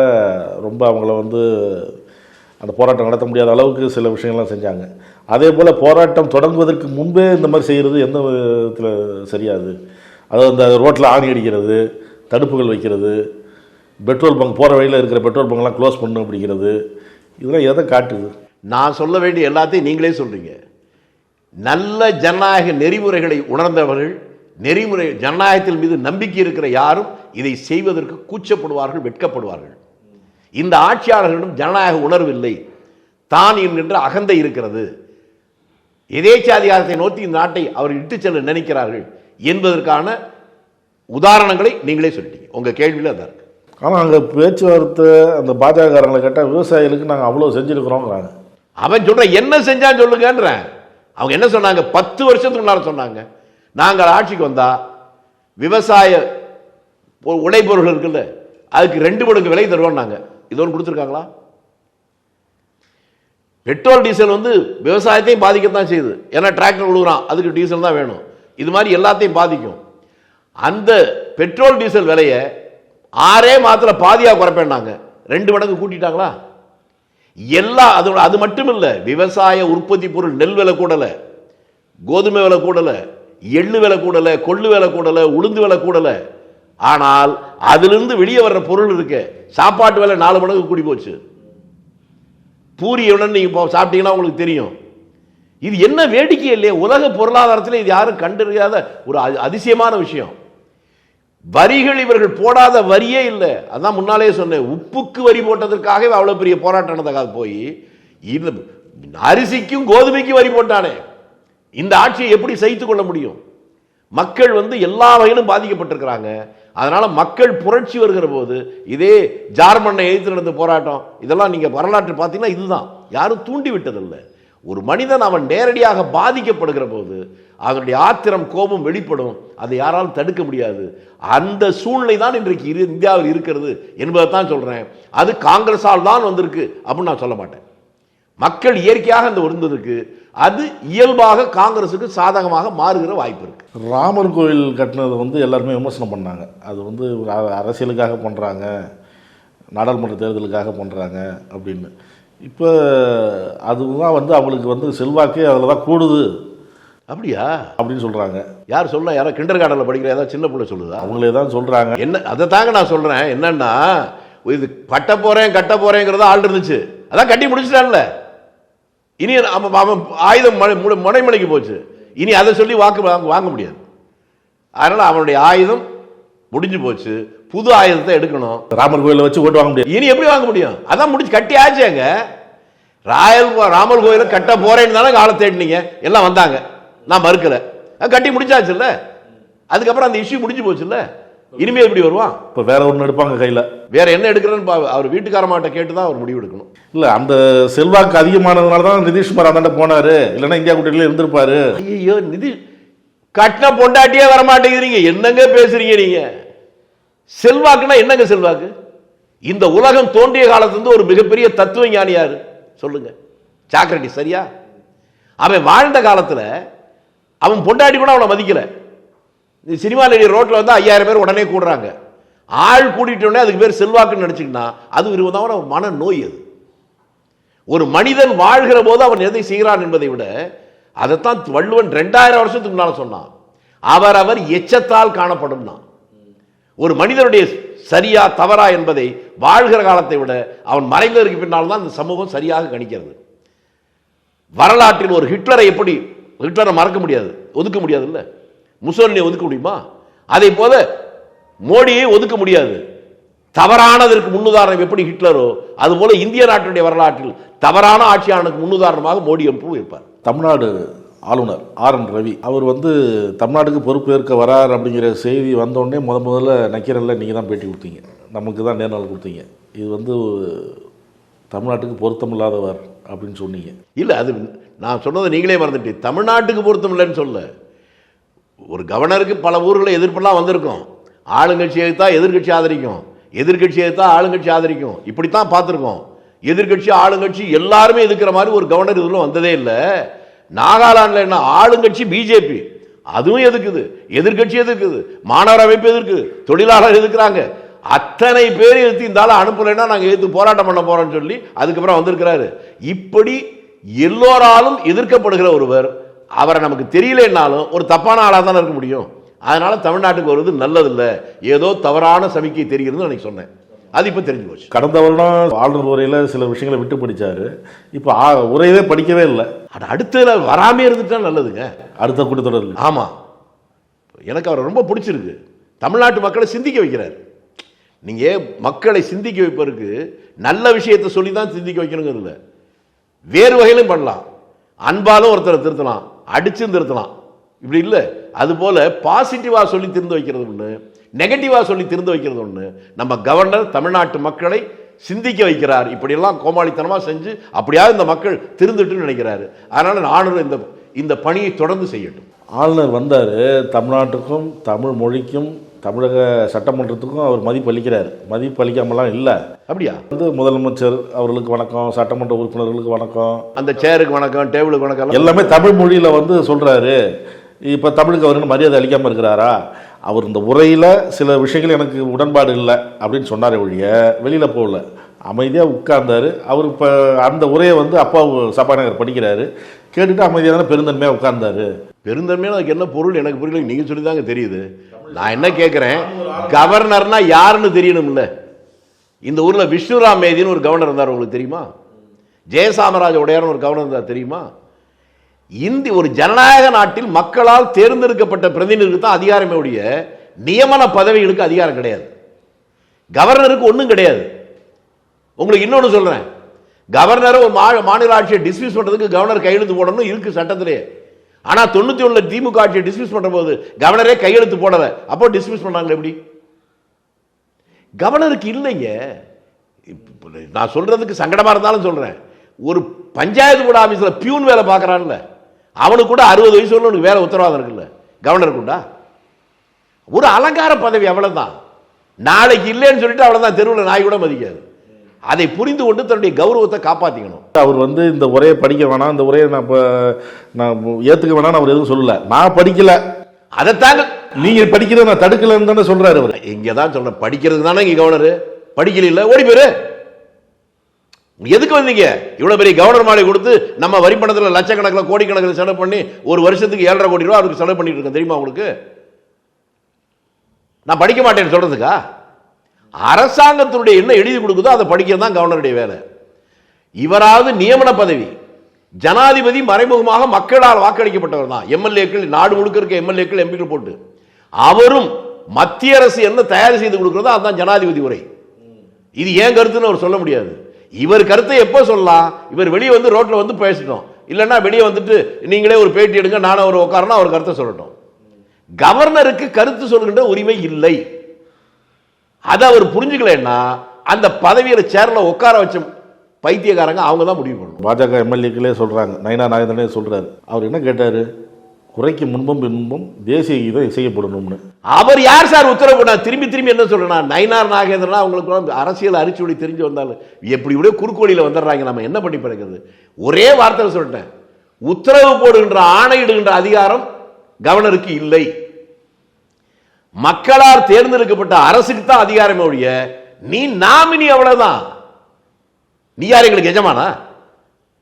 ரொம்ப அவங்கள அந்த போராட்டம் நடத்த முடியாத அளவுக்கு சில விஷயங்கள்லாம் செஞ்சாங்க. அதே போல் போராட்டம் தொடங்குவதற்கு முன்பே இந்த மாதிரி செய்கிறது எந்த விதத்தில் சரியாது? அதாவது அந்த ரோட்டில் ஆணி அடிக்கிறது, தடுப்புகள் வைக்கிறது, பெட்ரோல் பங்க் போகிற வழியில் இருக்கிற பெட்ரோல் பங்க்லாம் க்ளோஸ் பண்ணணும் அப்படிங்கிறது, இதெல்லாம் எதை காட்டுது? நான் சொல்ல வேண்டிய எல்லாத்தையும் நீங்களே சொல்றீங்க. நல்ல ஜனநாயக நெறிமுறைகளை உணர்ந்தவர்கள், நெறிமுறை ஜனநாயகத்தின் மீது நம்பிக்கை இருக்கிற யாரும் இதை செய்வதற்கு கூச்சப்படுவார்கள், வெட்கப்படுவார்கள். இந்த ஆட்சியாளர்களிடம் ஜனநாயக உணர்வு இல்லை, தான் என்கின்ற அகந்தை இருக்கிறது, எதேச்சாதிகாரத்தை நோக்கி இந்த நாட்டை அவர் இட்டு செல்ல நினைக்கிறார்கள் என்பதற்கான உதாரணங்களை நீங்களே சொல்லிட்டீங்க உங்க கேள்வியில். அதான் இருக்கு. ஆனால் அங்கே பேச்சுவார்த்தை அந்த பாஜகங்களை கேட்டால் விவசாயிகளுக்கு நாங்கள் அவ்வளோ செஞ்சுருக்கிறோங்கிறாங்க. அவன் சொல்ற என்ன செஞ்சான்னு சொல்லுங்கன்றேன். அவங்க என்ன சொன்னாங்க? 10 வருஷத்துக்கு முன்னால சொன்னாங்க, நாங்கள் ஆட்சிக்கு வந்தா விவசாய உழைப்பொருள் இருக்குல்ல அதுக்கு 2 மடங்கு விலை தருவோம்னாங்க. இது ஒன்று கொடுத்துருக்காங்களா? பெட்ரோல் டீசல் விவசாயத்தையும் பாதிக்கத்தான் செய்யுது, ஏன்னா டிராக்டர் உழுகுறான், அதுக்கு டீசல் தான் வேணும். இது மாதிரி எல்லாத்தையும் பாதிக்கும். அந்த பெட்ரோல் டீசல் விலையை 6 மாதத்தில் பாதியாக குறைப்பேன்னாங்க, 2 மடங்கு கூட்டிட்டாங்களா? அது மட்டும் இல்ல, விவசாய உற்பத்தி பொருள் நெல் விலை கூடல, கோதுமை விலை கூடல, எள்ளு விலை கூடல, கொள்ளு விலை கூடல, உளுந்து விலை கூடல. ஆனால் அதிலிருந்து வெளியே வர்ற பொருள் இருக்கு, சாப்பாட்டு விலை 4 மடங்கு கூடி போச்சு. பூரியுடன் நீங்க சாப்பிட்டீங்கன்னா உங்களுக்கு தெரியும். இது என்ன வேடிக்கை இல்லையா? உலக பொருளாதாரத்தில் இது யாரும் கண்டறியாத ஒரு அதிசயமான விஷயம். வரிகள் இவர்கள் போடாத வரியே இல்லை. அதான் முன்னாலே சொன்னேன், உப்புக்கு வரி போட்டதற்காகவே அவ்வளவு பெரிய போராட்டம் நடந்ததாக போய் இந்த அரிசிக்கும் கோதுமைக்கும் வரி போட்டானே, இந்த ஆட்சியை எப்படி சகித்துக் கொள்ள முடியும்? மக்கள் எல்லா வகையிலும் பாதிக்கப்பட்டிருக்கிறாங்க. அதனால மக்கள் புரட்சி வருகிற போது இதே ஜார்மண்ணை எதிர்த்து நடந்த போராட்டம், இதெல்லாம் நீங்க வரலாற்று பார்த்தீங்கன்னா இதுதான், யாரும் தூண்டி விட்டதில்லை. ஒரு மனிதன் அவன் நேரடியாக பாதிக்கப்படுகிற போது அவனுடைய ஆத்திரம் கோபம் வெளிப்படும், அதை யாராலும் தடுக்க முடியாது. அந்த சூழ்நிலை தான் இன்றைக்கு இந்தியாவில் இருக்கிறது என்பதை தான் சொல்றேன். அது காங்கிரஸால் தான் வந்திருக்கு அப்படின்னு நான் சொல்ல மாட்டேன். மக்கள் இயற்கையாக அந்த இருந்ததுக்கு அது இயல்பாக காங்கிரசுக்கு சாதகமாக மாறுகிற வாய்ப்பு இருக்கு. ராமர் கோயில் கட்டினது எல்லாருமே விமர்சனம் பண்ணாங்க. அது அரசியலுக்காக பண்றாங்க, நாடாளுமன்ற தேர்தலுக்காக பண்றாங்க அப்படின்னு. இப்போ அதுதான் அவங்களுக்கு செல்வாக்கே அதில் தான் கூடுது. அப்படியா அப்படின்னு சொல்றாங்க. யார் சொல்ல? யாரோ கிண்டர் கார்டனில் படிக்கிற ஏதாவது சின்ன பிள்ளை சொல்லுதா? அவங்களே தான் சொல்றாங்க. என்ன அதை தாங்க நான் சொல்றேன். என்னன்னா, இது கட்ட போறேங்கிறத ஆள் இருந்துச்சு, அதான் கட்டி முடிச்சுட்டான்ல. இனி அவன் ஆயுதம் முனைமலைக்கு போச்சு, இனி அதை சொல்லி வாங்க முடியாது. அதனால அவனுடைய ஆயுதம் முடிஞ்சு போச்சு, புது ஆயுதத்தை எடுக்கணும். ராமர் கோயிலை வச்சு ஓட்டு வாங்க முடியாது. இனி எப்படி வாங்க முடியும்? அதான் முடிச்சு கட்டி ஆச்சுங்க. ராமர் கோயிலை கட்ட போறேன்னு தானே காலை தேடினீங்க, எல்லாம் வந்தாங்க, நான் மறுக்கல. கட்டி முடிச்சாச்சுல்ல, அதுக்கப்புறம் அந்த இஷ்யூ முடிஞ்சு போச்சுல்ல, இனிமே எப்படி வருவான்? இப்போ வேற ஒன்று எடுப்பாங்க கையில், வேற என்ன எடுக்கிறன்னு அவர் வீட்டுக்காரமாட்ட கேட்டு தான் அவர் முடிவு எடுக்கணும். இல்லை அந்த செல்வாக்கு அதிகமானதுனால தான் நிதிஷ்குமார் அந்தாண்ட போனாரு, இல்லைன்னா இந்தியா கூட்டணியில் இருந்திருப்பாரு. ஐயோ, நிதி கட்டின பொண்டாட்டியே வரமாட்டேங்கிறீங்க, என்னங்க பேசுறீங்க நீங்க? செல்வாக்குன்னா என்னங்க செல்வாக்கு? இந்த உலகம் தோன்றிய காலத்திலிருந்து ஒரு மிகப்பெரிய தத்துவ ஞானி யாரு சொல்லுங்க? சாக்ரட்டிஸ். சரியா? அவன் வாழ்ந்த காலத்தில் அவன் பொண்டாட்டி கூட அவனை மதிக்கல. சினிமா நடிகர் ரோட்ல வந்து 5000 பேர் உடனே கூடுறாங்க. ஆள் கூட்டிட்டோடனே அதுக்கு பேர் செல்வாக்குன்னு நினைச்சுக்கிட்டா அது விரும்புதான் ஒரு மன நோய். அது ஒரு மனிதன் வாழ்கிற போது அவன் எதை செய்கிறான் என்பதை விட, அதைத்தான் வள்ளுவன் 2000 வருஷத்துக்கு முன்னால சொன்னான், அவர் எச்சத்தால் காணப்படும். ஒரு மனிதனுடைய சரியா தவறா என்பதை வாழ்கிற காலத்தை விட அவன் மறைந்ததற்கு பின்னால் தான் இந்த சமூகம் சரியாக கணிக்கிறது. வரலாற்றில் ஒரு ஹிட்லரை எப்படி, ஹிட்லரை மறக்க முடியாது, ஒதுக்க முடியாது இல்ல, முசோலினியை ஒதுக்க முடியுமா? அதை போல மோடியை ஒதுக்க முடியாது. தவறானதற்கு முன்னுதாரணம் எப்படி ஹிட்லரோ, அதுபோல இந்திய நாட்டினுடைய வரலாற்றில் தவறான ஆட்சியாளனுக்கு முன்னுதாரணமாக மோடி எம்பும் இருப்பார். தமிழ்நாடு ஆளுநர் RN ரவி அவர் வந்து தமிழ்நாட்டுக்கு பொறுப்பேற்க வரார் அப்படிங்கிற செய்தி வந்தோடனே முதல்ல நக்கீரனில் நீங்கள் தான் பேட்டி கொடுத்தீங்க, நமக்கு தான் நேர்நாள் கொடுத்தீங்க. இது வந்து தமிழ்நாட்டுக்கு பொருத்தமில்லாதவர் அப்படின்னு சொன்னீங்க. இல்லை, அது நான் சொன்னதை நீங்களே மறந்துட்டு, தமிழ்நாட்டுக்கு பொருத்தம் இல்லைன்னு சொல்ல. ஒரு கவர்னருக்கு பல ஊர்களில் எதிர்ப்பெல்லாம் வந்திருக்கும். ஆளுங்கட்சியை தான் எதிர்கட்சி ஆதரிக்கும், எதிர்கட்சியை தான் ஆளுங்கட்சி ஆதரிக்கும், இப்படித்தான் பார்த்துருக்கோம். எதிர்கட்சி ஆளுங்கட்சி எல்லாருமே எதிர்க்கிற மாதிரி ஒரு கவர்னர் இதில் வந்ததே இல்லை. நாகாலாண்டில் என்ன ஆளுங்கட்சி பிஜேபி, அதுவும் எதிர்க்குது, எதிர்கட்சி எதிர்க்குது, மாணவர் அமைப்பு எதிர்க்குது, தொழிலாளர் எதிர்க்கிறாங்க. அத்தனை பேர் எதிர்த்து இந்த ஆளை அனுப்பலைன்னா நாங்கள் எதிர்த்து போராட்டம் பண்ண போறோம்னு சொல்லி அதுக்கப்புறம் வந்திருக்கிறாரு. இப்படி எல்லோராலும் எதிர்க்கப்படுகிற ஒருவர், அவரை நமக்கு தெரியலன்னாலும் ஒரு தப்பான ஆளாக தானே இருக்க முடியும். அதனால தமிழ்நாட்டுக்கு வருவது நல்லதில்லை, ஏதோ தவறான சமிக்கை தெரிகிறது அன்னைக்கு சொன்னேன். அது இப்போ தெரிஞ்சு போச்சு. கடந்த வருடம் ஆளுநர் உரையில் சில விஷயங்களை விட்டு படித்தார், இப்போ உரையவே படிக்கவே இல்லை. அடுத்த வராமே இருந்துட்டா நல்லதுங்க, அடுத்த கூட்டத்தொடரில். ஆமாம், எனக்கு அவரை ரொம்ப பிடிச்சிருக்கு. தமிழ்நாட்டு மக்களை சிந்திக்க வைக்கிறார். நீங்கள் மக்களை சிந்திக்க வைப்பதற்கு நல்ல விஷயத்தை சொல்லி தான் சிந்திக்க வைக்கணுங்கிறது இல்லை, வேறு வகையிலும் பண்ணலாம். அன்பாலும் ஒருத்தரை திருத்தலாம், அடிச்சும் திருத்தலாம், இப்படி இல்லை. அதுபோல் பாசிட்டிவாக சொல்லி திருந்து வைக்கிறது ஒன்று, நெகட்டிவாக சொல்லி திருந்து வைக்கிறது ஒன்று. நம்ம கவர்னர் தமிழ்நாட்டு மக்களை சிந்திக்க வைக்கிறார். இப்படியெல்லாம் கோமாளித்தனமாக செஞ்சு அப்படியாவது இந்த மக்கள் திருந்துட்டுன்னு நினைக்கிறாரு. அதனால் ஆளுநர் இந்த பணியை தொடர்ந்து செய்யட்டும். ஆளுநர் வந்தார், தமிழ்நாட்டுக்கும் தமிழ் மொழிக்கும் தமிழக சட்டமன்றத்துக்கும் அவர் மதிப்பு அளிக்கிறார். மதிப்பு அளிக்காமலாம் இல்லை. அப்படியா? வந்து முதலமைச்சர் அவர்களுக்கு வணக்கம், சட்டமன்ற உறுப்பினர்களுக்கு வணக்கம், அந்த சேருக்கு வணக்கம், டேபிளுக்கு வணக்கம், எல்லாமே தமிழ் மொழியில் வந்து சொல்கிறாரு. இப்போ தமிழுக்கு அவருக்கு மரியாதை அளிக்காமல் இருக்கிறாரா? அவர் இந்த உரையில் சில விஷயங்கள் எனக்கு உடன்பாடு இல்லை அப்படின்னு சொன்னாரே ஒழிய வெளியில் போகல, அமைதியாக உட்கார்ந்தார். அவர் இப்போ அந்த உரையை வந்து அப்பா சபாநாயகர் படிக்கிறாரு, கேட்டுட்டு அமைதியாக தானே பெருந்தன்மையாக உட்கார்ந்தாரு. பெருந்தன்மையாக அதுக்கு என்ன பொருள் எனக்கு புரியல, நீங்கள் சொல்லி தாங்க தெரியுது. நான் என்ன கேட்குறேன், கவர்னர்னா யாருன்னு தெரியணும்ல. இந்த ஊரில் விஷ்ணுராம் மேதின்னு ஒரு கவர்னர் இருந்தார், உங்களுக்கு தெரியுமா? ஜெயசாமராஜ உடையார்னு ஒரு கவர்னர் இருந்தார், தெரியுமா? ஒரு ஜனநாயக நாட்டில் மக்களால் தேர்ந்தெடுக்கப்பட்ட பிரதிநிதிக்கு தான் அதிகாரமே உடைய நியமன பதவிகளுக்கு அதிகாரம் கிடையாது. கவர்னருக்கு ஒன்றும் கிடையாது. உங்களுக்கு இன்னொன்று சொல்றேன், கவர்னர் ஒரு மாநில ஆட்சியை டிஸ்மிஸ் பண்றதுக்கு கவர்னர் கையெழுத்து போடணும் இருக்கு சட்டத்திலே. ஆனா 91 திமுக ஆட்சியை டிஸ்மிஸ் பண்ற போது கவர்னரே கையெழுத்து போடல, அப்போ டிஸ்மிஸ் பண்ணாங்க. எப்படி? கவர்னருக்கு இல்லைங்க. நான் சொல்றதுக்கு சங்கடமா இருந்தாலும் சொல்றேன், ஒரு பஞ்சாயத்து போர்டு ஆபீஸ்ல பியூன் வேலை பார்க்கறான்ல, அவனுக்கு கூட 60 வயசு உள்ள வேலை உத்தரவாதம் இருக்குல்ல, கவர்னருக்குண்டா? ஒரு அலங்கார பதவி, அவ்வளவுதான். நாளைக்கு இல்லைன்னு சொல்லிட்டு அவ்வளவுதான், தெருவில் நாய் கூட மதிக்காது. அதை புரிந்து கொண்டு தன்னுடைய கௌரவத்தை காப்பாற்றிக்கணும். அவர் வந்து இந்த உரையை படிக்க வேணாம், இந்த உரையை நான் ஏற்றுக்க வேணாம் அவர் எதுவும் சொல்லல. நான் படிக்கல, அதைத்தாங்க நீங்க படிக்கிறத நான் தடுக்கலன்னு தானே சொல்றாரு அவர். இங்கே தான் சொல்றேன், படிக்கிறதுக்கு தானே இங்கே கவர்னர், படிக்கல இல்லை ஓடி போயிரு. எதுக்கு வந்தீங்க? இவ்வளவு பெரிய கவர்னர் மாலை கொடுத்து நம்ம வரி பணத்தில் லட்சக்கணக்கில் கோடிக்கணக்கில் செலவு பண்ணி ஒரு வருஷத்துக்கு 7.5 கோடி ரூபா அவருக்கு செலவு பண்ணிட்டு இருக்கேன், தெரியுமா உங்களுக்கு? நான் படிக்க மாட்டேன்னு சொல்றதுக்கா? அரசாங்கத்தினுடைய என்ன எழுதி கொடுக்குதோ அதை படிக்கிறது தான் கவர்னருடைய வேலை. இவராவது நியமன பதவி, ஜனாதிபதி மறைமுகமாக மக்களால் வாக்களிக்கப்பட்டவர் தான். எம்எல்ஏக்கள், நாடு முழுக்க இருக்க எம்எல்ஏக்கள் எம்பிக்கள் போட்டு, அவரும் மத்திய அரசு என்ன தயார் செய்து கொடுக்கிறதோ அதுதான் ஜனாதிபதி உரை. இது ஏன் கருத்துன்னு அவர் சொல்ல முடியாது. இவர் கருத்தை எப்போ சொல்லலாம்? இவர் வெளியே வந்து ரோட்ல வந்து பேசிட்டோம், இல்லைன்னா வெளியே வந்துட்டு நீங்களே ஒரு பேட்டி எடுங்க, நானும் ஒரு உட்காரனா அவர் கருத்தை சொல்லட்டும். கவர்னருக்கு கருத்து சொல்கின்ற உரிமை இல்லை. அதை அவர் புரிஞ்சுக்கலன்னா அந்த பதவியில சேர்ல உட்கார வச்ச பைத்தியக்காரங்க அவங்க தான் முடிவு பண்ணணும். பாஜக எம்எல்ஏக்களே சொல்றாங்க, நயினா நாகேந்திரனே சொல்றாரு. அவர் என்ன கேட்டாரு? குறைக்கு முன்பும் பின்பும் தேசிய கீதம் இசையப்படணும்னு. அவர் யார் சார் உத்தரவு போட்டார்? திரும்பி திரும்பி என்ன சொல்றா? நயினார் நாகேந்திரனா அவங்களுக்கு அரசியல் அரிச்சுடி தெரிஞ்சு வந்தாலும் எப்படி இப்படியே குறுக்கோடியில் வந்துடுறாங்க. நம்ம என்ன பண்ணி பிறகுது? ஒரே வார்த்தை சொல்லிட்டேன், உத்தரவு போடுகின்ற ஆணையிடுகின்ற அதிகாரம் கவர்னருக்கு இல்லை. மக்களால் தேர்ந்தெடுக்கப்பட்ட அரசுக்கு தான் அதிகாரம் ஒழிய நீ நாமினி அவ்வளவுதான். நீ யார் எங்களுக்கு எஜமானா?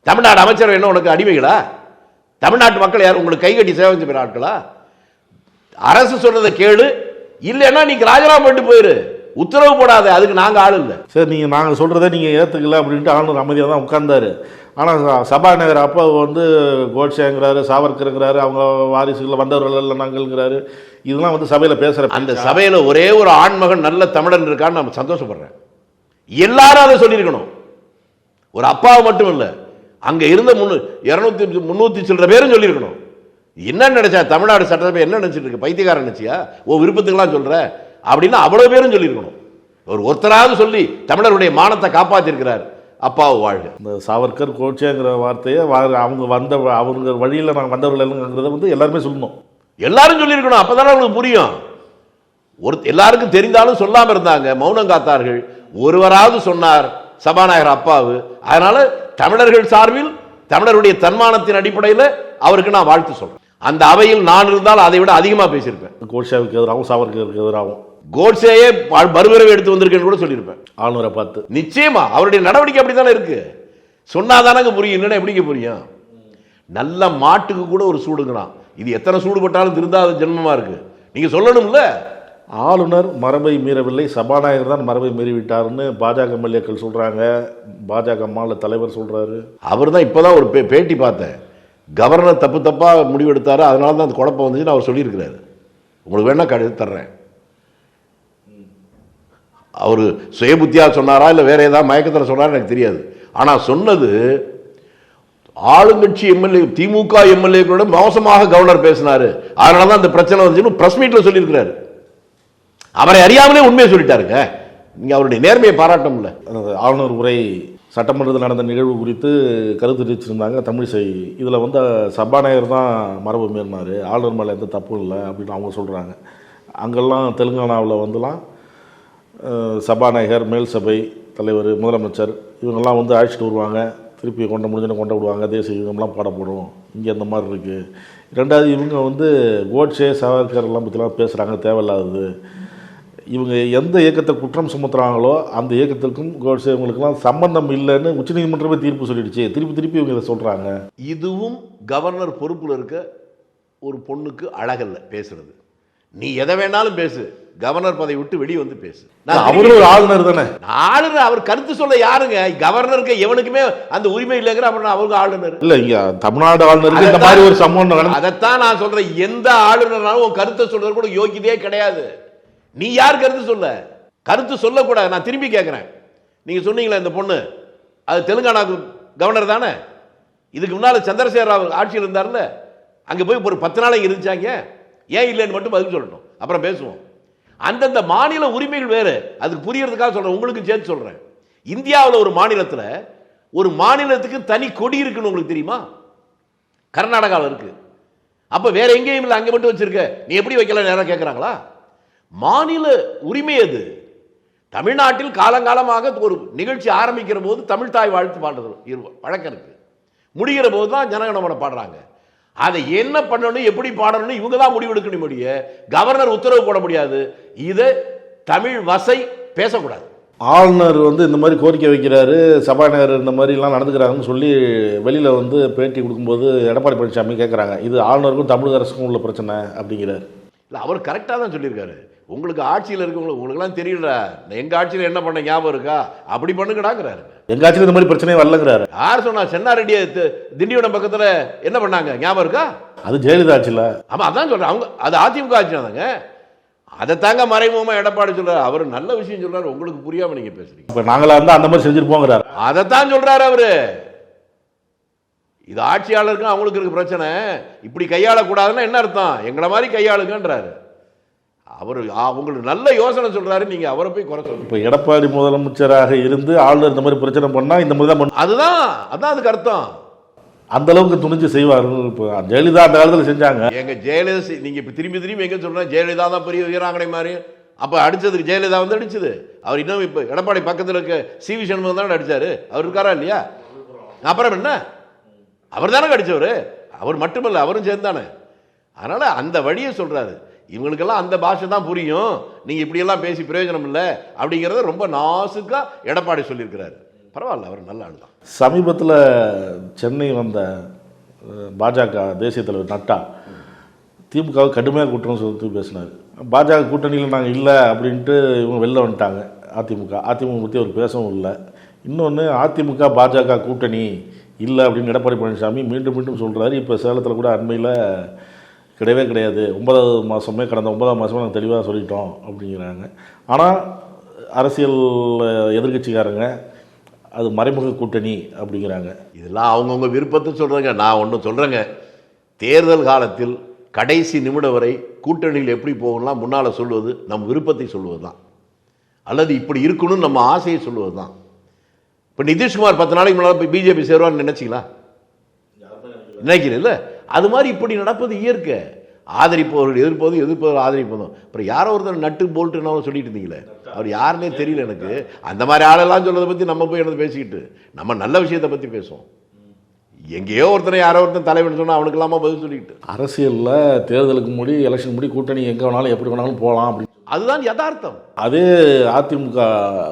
தமிழ்நாடு அமைச்சர் என்ன உனக்கு அடிமைகளா? தமிழ்நாட்டு மக்கள் யார் உங்களுக்கு கைகட்டி சேவை செஞ்ச ஆட்களா? அரசு சொல்றதை கேளு, இல்லைன்னா நீங்க ராஜினாமா பண்ணிட்டு போயிரு, உத்தரவு போடாத, அதுக்கு நாங்க ஆள் இல்லை. சரி, நீங்க நாங்க சொல்றதை நீங்க ஏத்துக்கல அப்படின்ட்டு ஆளுநர் அமைதியாக தான் உட்கார்ந்தாரு. ஆனால் சபாநாயகர் அப்பா வந்து கோட்சேங்கிறாரு, சாவர்கருங்கிறாரு, அவங்க வாரிசுகள் வந்தவர்கள் இல்லை நாங்கள்ங்கிறாரு. இதெல்லாம் வந்து சபையில் பேசுகிற அந்த சபையில் ஒரே ஒரு ஆண்மகன் நல்ல தமிழன் இருக்கான்னு நான் சந்தோஷப்படுறேன். எல்லாரும் அதை சொல்லியிருக்கணும். ஒரு அப்பாவை மட்டும் இல்லை, அங்கே இருந்த 300 சில்லற பேரும் சொல்லியிருக்கணும். என்ன நினைச்சா தமிழ்நாடு சட்டசபை என்ன நினைச்சிட்டு இருக்கு? பைத்தியக்காரன் நினைச்சியா? ஓ விருப்பத்துக்கெல்லாம் சொல்ற அப்படின்னு அவ்வளவு பேரும் சொல்லியிருக்கணும். ஒருத்தராவது சொல்லி தமிழருடைய மானத்தை காப்பாற்றிருக்கிறார். அப்பாவு வாழ்க. இந்த சாவர்கர் கோட்சேங்கிற வார்த்தையை அவங்க வந்த அவங்க வழியில் நாங்கள் வந்தவர்கள்ங்கிறத வந்து எல்லாருமே சொல்லணும். எல்லாரும் சொல்லியிருக்கணும். அப்பதானே அவங்களுக்கு புரியும். எல்லாருக்கும் தெரிந்தாலும் சொல்லாமல் இருந்தாங்க, மௌனம் காத்தார்கள். ஒருவராவது சொன்னார், சபாநாயகர் அப்பாவு. அதனால தமிழர்கள் சார்பில் தமிழருடைய தன்மானத்தின் அடிப்படையில் அவருக்கு நான் வாழ்த்து சொல்றேன். அந்த அவையில் நான் இருந்தால் அதை விட அதிகமாக பேசியிருப்பேன். கோட்சேவுக்கு எதிராகவும் சாவர்கருக்கு எதிராகவும் கோட்சேயே மறுபிறவை எடுத்து வந்திருக்கேன்னு கூட சொல்லியிருப்பேன் ஆளுநரை பார்த்து. நிச்சயமா அவருடைய நடவடிக்கை அப்படித்தானே இருக்கு. சொன்னாதானங்க புரியும், இல்லைன்னா எப்படிங்க புரியும்? நல்ல மாட்டுக்கு கூட ஒரு சூடுங்களாம். இது எத்தனை சூடுபட்டாலும் திருந்தாத ஜென்மமா இருக்கு. நீங்க சொல்லணும்ல. ஆளுநர் மரபை மீறவில்லை, சபாநாயகர் தான் மரபை மீறிவிட்டார்னு பாஜக எம்எல்ஏக்கள் சொல்றாங்க. பாஜக மாநில தலைவர் சொல்றாரு. அவர் தான் இப்பதான் ஒரு பேட்டி பார்த்தேன், கவர்னர் தப்பா முடிவெடுத்தாரு, அதனால தான் அந்த குழப்பம் வந்துச்சுன்னு அவர் சொல்லியிருக்கிறாரு. உங்களுக்கு வேணா கடிதம் தர்றேன். அவர் சுய புத்தியா சொன்னாரா இல்லை வேற ஏதாவது மயக்கத்தில் சொன்னாரா எனக்கு தெரியாது. ஆனால் சொன்னது ஆளுங்கட்சி எம்எல்ஏ, திமுக எம்எல்ஏக்களோட மோசமாக கவர்னர் பேசினாரு, அதனால தான் அந்த பிரச்சனை வந்துச்சுன்னு பிரஸ் மீட்ல சொல்லியிருக்கிறாரு. அவரை அறியாமலே உண்மையை சொல்லிட்டாருங்க. நீங்க அவருடைய நேர்மையை பாராட்டம்ல. ஆளுநர் உரை சட்டமன்றத்தில் நடந்த நிகழ்வு குறித்து கருத்து தெரிவிச்சிருந்தாங்க தமிழிசை. இதில் வந்து சபாநாயகர் தான் மரபு மீறினார், ஆளுநர் மேலே எந்த தப்பும் இல்லை அப்படின்னு அவங்க சொல்கிறாங்க. அங்கெல்லாம் தெலுங்கானாவில் வந்துலாம் சபாநாயகர், மேல் சபை தலைவர், முதலமைச்சர் இவங்கெல்லாம் வந்து அழைச்சிட்டு வருவாங்க, திருப்பி கொண்டு விடுவாங்க, தேசிய கீதம்லாம் பாட போடும். இங்கே அந்த மாதிரி இருக்குது. ரெண்டாவது இவங்க வந்து கோட்சே சாவர்கர்லாம் பற்றிலாம் பேசுகிறாங்க, தேவையில்லாதது. இவங்க எந்த இயக்கத்தை குற்றம் சுமத்துறாங்களோ அந்த இயக்கத்திற்கும் கோட்சே இவங்களுக்கெல்லாம் சம்பந்தம் இல்லைன்னு உச்சநீதிமன்றமே தீர்ப்பு சொல்லிடுச்சு. திருப்பி இவங்க இதை சொல்கிறாங்க. இதுவும் கவர்னர் பொறுப்பில் இருக்க ஒரு பொண்ணுக்கு அழகல்ல பேசுறது. நீ எதை வேணாலும் பேசு, கவர்னர் பதவி விட்டு வெளியே வந்து பேசு. அவரு ஒரு ஆளுநர் தானே. ஆளுநர் அவர் கருத்து சொல்ல யாருங்க? கவர்னருக்கு எவனுக்குமே அந்த உரிமை இல்லைங்கிற அப்புறம் அவருக்கு ஆளுநர் இல்ல. இங்க தமிழ்நாடு ஆளுநருக்கு இந்த மாதிரி ஒரு சம்பவம். அதைத்தான் நான் சொல்றேன். எந்த ஆளுநர்னாலும் உன் கருத்தை சொல்றது கூட யோகியதே கிடையாது. நீ யார் கருத்து சொல்ல? கருத்து சொல்லக்கூடாது. நான் திரும்பி கேட்கிறேன், நீங்க சொன்னீங்களா இந்த பொண்ணு அது தெலுங்கானாக்கு கவர்னர் தானே? இதுக்கு முன்னால சந்திரசேகர ராவ் ஆட்சியில் இருந்தார்ல, அங்க போய் ஒரு 10 நாள் இருந்துச்சாங்க. ஏன் இல்லைன்னு மட்டும் பதில் சொல்லணும், அப்புறம் பேசுவோம். அந்தந்த மாநில உரிமைகள் வேறு, அதுக்கு புரியறதுக்காக சொல்றேன், உங்களுக்கு சேர்த்து சொல்றேன். இந்தியாவில் ஒரு மாநிலத்தில் ஒரு மாநிலத்துக்கு தனி கொடி இருக்குன்னு உங்களுக்கு தெரியுமா? கர்நாடகாவில் இருக்கு. அப்ப வேற எங்கேயும் இல்லை, அங்கே மட்டும் வச்சிருக்க, நீ எப்படி வைக்கல நேரம் கேட்குறாங்களா? மாநில உரிமை அது. தமிழ்நாட்டில் காலங்காலமாக ஒரு நிகழ்ச்சி ஆரம்பிக்கிற போது தமிழ் தாய் வாழ்த்து பாடுறது பழக்கம் இருக்கு. முடிகிற போது தான் ஜனகணமன பாடுறாங்க. அதை என்ன பண்ணணும், எப்படி பாடணும் இவங்க தான் முடிவெடுக்கணும். முடிய கவர்னர் உத்தரவு போட முடியாது. இதை தமிழ் வசை பேசக்கூடாது. ஆளுநர் வந்து இந்த மாதிரி கோரிக்கை வைக்கிறாரு, சபாநாயகர் இந்த மாதிரி எல்லாம் நடந்துக்கிறாங்கன்னு சொல்லி வெளியில வந்து பேட்டி கொடுக்கும்போது எடப்பாடி பழனிசாமி கேட்குறாங்க, இது ஆளுநருக்கும் தமிழக அரசுக்கும் உள்ள பிரச்சனை அப்படிங்கிறார். இல்லை, அவர் கரெக்டாக தான் சொல்லியிருக்காரு. உங்களுக்கு ஆட்சியில் இருக்கவங்களுக்கு உங்களுக்குலாம் தெரியல, எங்க ஆட்சியில் என்ன பண்ண ஞாபகம் இருக்கா, அப்படி பண்ணுங்கடாங்கிறாரு. எங்க ஆட்சியில் இந்த மாதிரி பிரச்சனையே வரலங்கிறாரு. யார் சொன்னா? சென்னாரெட்டியை திண்டிவனம் பக்கத்தில் என்ன பண்ணாங்க ஞாபகம் இருக்கா? அது ஜெயலலிதா ஆட்சியில். ஆமா, அதான் சொல்றேன். அவங்க அது அதிமுக ஆட்சி தாங்க. அதை தாங்க மறைமுகமா எடப்பாடி சொல்றாரு. அவர் நல்ல விஷயம் சொல்றாரு, உங்களுக்கு புரியாம நீங்க பேசுறீங்க. இப்ப நாங்களா இருந்தா அந்த மாதிரி செஞ்சிருப்போங்கிறாரு. அதைத்தான் சொல்றாரு அவரு. இது ஆட்சியாளருக்கு அவங்களுக்கு இருக்க பிரச்சனை. இப்படி கையாளக்கூடாதுன்னா என்ன அர்த்தம்? எங்களை மாதிரி கையாளுங்கன்றாரு. அவர் உங்களுக்கு நல்ல யோசனை சொல்றாரு, நீங்க அவரை போய் குறை சொல்லுங்க. இப்போ எடப்பாடி முதலமைச்சராக இருந்து ஆளுநர் இந்த மாதிரி பிரச்சனை பண்ணா இந்த மாதிரி தான் அதுதான் அதுக்கு அர்த்தம். அந்த அளவுக்கு துணிஞ்சு செய்வார்கள். இப்போ ஜெயலலிதா அந்த காலத்தில் செஞ்சாங்க. எங்க ஜெயலலிதா நீங்க இப்ப திரும்பி எங்க சொல்ற ஜெயலலிதா தான் பெரிய வீராங்கனை மாதிரி. அப்ப அடிச்சதுக்கு ஜெயலலிதா வந்து அடிச்சது. அவர் இன்னும் இப்ப எடப்பாடி பக்கத்தில் இருக்க சி.வி. சண்முகம் தானே அடிச்சாரு. அவர் இருக்காரா இல்லையா? அப்புறம் என்ன, அவர் தானே அடிச்சவர். அவர் மட்டுமல்ல, அவரும் சேர்ந்தானே. அதனால அந்த வழியை சொல்றாரு. இவங்களுக்கெல்லாம் அந்த பாஷை தான் புரியும், நீங்க இப்படியெல்லாம் பேசி பிரயோஜனம் இல்லை அப்படிங்கிறத ரொம்ப நாசுக்கா எடப்பாடி சொல்லியிருக்கிறாரு. பரவாயில்ல, அவர் நல்ல ஆள் தான். சமீபத்தில் சென்னை வந்த பாஜக தேசிய தலைவர் நட்டா திமுகவை கடுமையாக குற்றம் சொல்லி பேசினார். பாஜக கூட்டணியில் நாங்கள் இல்லை அப்படின்ட்டு இவங்க வெளில வந்துட்டாங்க. அதிமுக பற்றி அவர் பேசவும் இல்லை. இன்னொன்று, அதிமுக பாஜக கூட்டணி இல்லை அப்படின்னு எடப்பாடி பழனிசாமி மீண்டும் சொல்கிறாரு. இப்போ சேலத்தில் கூட அண்மையில் கிடையவே கிடையாது, 9வது மாதமே கடந்த 9ஆம் மாதமே நாங்கள் தெளிவாக சொல்லிட்டோம் அப்படிங்கிறாங்க. ஆனால் அரசியல் எதிர்கட்சிக்காரங்க அது மறைமுக கூட்டணி அப்படிங்கிறாங்க. இதெல்லாம் அவங்கவுங்க விருப்பத்தை சொல்கிறாங்க. நான் ஒன்று சொல்கிறேங்க, தேர்தல் காலத்தில் கடைசி நிமிடம் வரை கூட்டணியில் எப்படி போகலாம் முன்னால் சொல்வது நம் விருப்பத்தை சொல்வது தான், அல்லது இப்படி இருக்கணும்னு நம்ம ஆசையை சொல்வது தான். இப்போ நிதிஷ்குமார் 10 நாளைக்கு முன்னால் போய் பிஜேபி சேருவான்னு நினைச்சிங்களா? நினைக்கிறீங்கள? அது மாதிரி இப்படி நடப்பது இயற்கை. ஆதரிப்பவர்கள் எதிர்ப்பவர்கள் ஆதரிப்பதும். அப்புறம் யாரோ ஒருத்தர் நட்டு போல்ட்டுன்னு சொல்லிட்டு இருந்தீங்களே, அவர் யாருன்னே தெரியல எனக்கு. அந்த மாதிரி ஆளெல்லாம் சொல்றதை பற்றி நம்ம போய் எனக்கு பேசிக்கிட்டு நம்ம நல்ல விஷயத்தை பற்றி பேசுவோம். எங்கேயோ ஒருத்தனை யாரோ ஒருத்தன் தலைவன் சொன்னால் அவனுக்கு இல்லாமல் பதில் சொல்லிக்கிட்டு அரசியலில் தேர்தலுக்கு முடி எலெக்ஷன் முடி கூட்டணி எங்கே வேணாலும் எப்படி வேணாலும் போகலாம் அப்படி, அதுதான் யதார்த்தம். அதே அதிமுக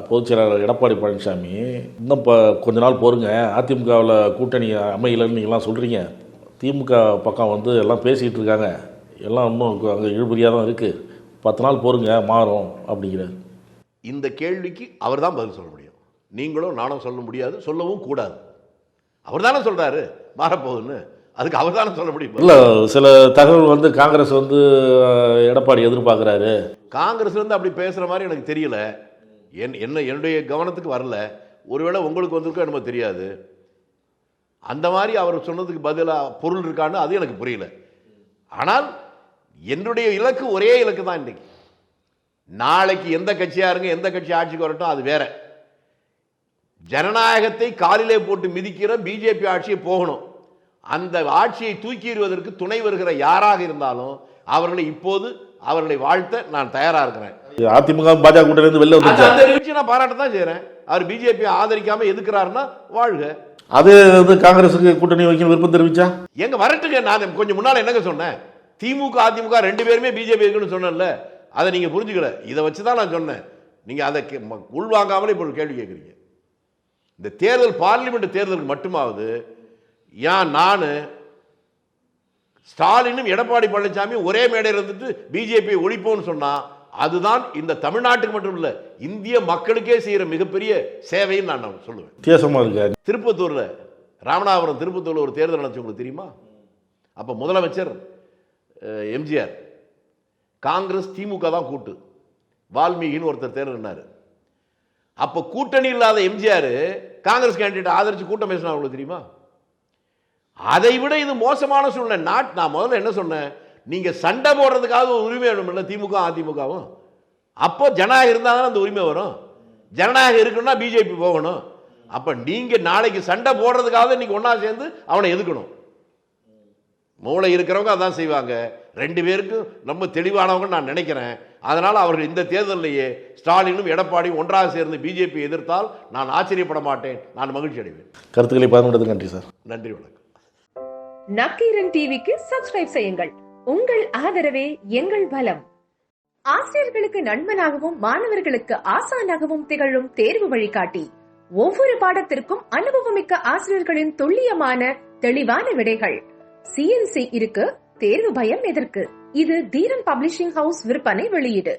பொதுச் செயலாளர் எடப்பாடி பழனிசாமி இன்னும் இப்போ கொஞ்ச நாள் போருங்க, அதிமுகவில் கூட்டணி அமையலைன்னு நீங்கள்லாம் சொல்கிறீங்க, திமுக பக்கம் வந்து எல்லாம் பேசிகிட்டு இருக்காங்க, எல்லாம் இன்னும் அங்கே இழுபறியாக தான் இருக்குது, 10 நாள் போருங்க மாறும் அப்படிங்கிறார். இந்த கேள்விக்கு அவர் தான் பதில் சொல்ல முடியும். நீங்களும் நானும் சொல்ல முடியாது, சொல்லவும் கூடாது. அவர் தானே சொல்கிறாரு மாறப்போகுதுன்னு, அதுக்கு அவர் தானே சொல்ல முடியும். இல்லை, சில தகவல் வந்து காங்கிரஸ் வந்து எடப்பாடி எதிர்பார்க்குறாரு. காங்கிரஸ் வந்து அப்படி பேசுகிற மாதிரி எனக்கு தெரியல. என்னுடைய கவனத்துக்கு வரல. ஒருவேளை உங்களுக்கு வந்திருக்கோ என்னமோ தெரியாது. அந்த மாதிரி அவர் சொன்னதுக்கு பதிலாக பொருள் இருக்கான்னு அது எனக்கு புரியல. ஆனால் என்னுடைய இலக்கு ஒரே இலக்கு தான். இன்றைக்கு நாளைக்கு எந்த கட்சியாக இருங்க, எந்த கட்சி ஆட்சிக்கு வரட்டும், அது வேற. ஜனநாயகத்தை காலிலே போட்டு மிதிக்கிற பிஜேபி ஆட்சியை போகணும். அந்த ஆட்சியை தூக்கிடுவதற்கு துணை வருகிற யாராக இருந்தாலும் அவர்களை வாழ்த்த நான் தயாரா இருக்கிறேன். அதிமுக பாஜக கூட்டணியிலிருந்து வெளில வந்து அந்த நிகழ்ச்சி நான் பாராட்ட தான் செய்யறேன். அவர் பிஜேபி ஆதரிக்காம எதுக்குறாருன்னா வாழ்க. அது வந்து காங்கிரஸுக்கு கூட்டணி வைக்க விருப்பம் தெரிவிச்சா எங்க வரட்டுங்க. நான் கொஞ்சம் முன்னால என்னங்க சொன்னேன், திமுக அதிமுக 2 பேருமே பிஜேபி இருக்குன்னு சொன்னேன்ல, அதை நீங்க புரிஞ்சுக்கல. இதை வச்சுதான் நான் சொன்னேன். நீங்க அதை உள்வாங்காமலே இப்போ கேள்வி கேட்குறீங்க. இந்த தேர்தல் பார்லிமெண்ட் தேர்தலுக்கு மட்டுமாவது நான் ஸ்டாலினும் எடப்பாடி பழனிசாமி ஒரே மேடையில் இருந்துட்டு பிஜேபி ஒழிப்போம்னு சொன்னா அதுதான் இந்த தமிழ்நாட்டுக்கு மட்டும் இல்ல, இந்திய மக்களுக்கே செய்யற மிகப்பெரிய சேவைன்னு நான் சொல்லுவேன். வித்தியாசமா இருக்கு. திருப்பத்தூர்ல, ராமநாதபுரம் திருப்பத்தூர்ல ஒரு தேர்தல் நடந்துச்சு, உங்களுக்கு தெரியுமா? அப்ப முதலமைச்சர் எம்ஜிஆர், காங்கிரஸ் திமுக தான் கூட்டு, வால்மீகின்னு ஒருத்தர் தேர்தல். அப்ப கூட்டணி இல்லாத எம்ஜிஆர் காங்கிரஸ் கேண்டிடேட் ஆதரிச்சு கூட்டம் பேசினா உங்களுக்கு தெரியுமா? அதை விட இது மோசமான சூழ்நிலை. நான் முதல்ல என்ன சொன்னேன், நீங்க சண்டை போடுறதுக்காக ஒரு உரிமை வேணும் இல்லை திமுக அதிமுகவும். அப்போ ஜனநாயகம் இருந்தால் தான் அந்த உரிமை வரும். ஜனநாயகம் இருக்குன்னா பிஜேபி போகணும். அப்ப நீங்க நாளைக்கு சண்டை போடுறதுக்காக இன்னைக்கு ஒன்னா சேர்ந்து அவனை எதுக்கணும். மூளை இருக்கிறவங்க அதான் செய்வாங்க. 2 பேருக்கும் ரொம்ப தெளிவானவங்க நான் நினைக்கிறேன். அதனால அவர்கள் இந்த தேர்தலிலேயே ஸ்டாலினும் எடப்பாடியும் ஒன்றாக சேர்ந்து பிஜேபி எதிர்த்தால் நான் ஆச்சரியப்பட மாட்டேன், நான் மகிழ்ச்சி அடைவேன். கருத்துக்களை பகிர்ந்ததுக்கு நன்றி சார். நன்றி, வணக்கம். நக்கீரன் டிவிக்கு சப்ஸ்கிரைப் செய்யுங்கள். உங்கள் ஆதரவே எங்கள் பலம். ஆசிரியர்களுக்கு நண்பனாகவும் மாணவர்களுக்கு ஆசானாகவும் திகழும் தேர்வு வழிகாட்டி. ஒவ்வொரு பாடத்திற்கும் அனுபவமிக்க ஆசிரியர்களின் துல்லியமான தெளிவான விடைகள். CNC இருக்கு, தேர்வு பயம் எதற்கு? இது தீரன் பப்ளிஷிங் ஹவுஸ் விற்பனை வெளியீடு.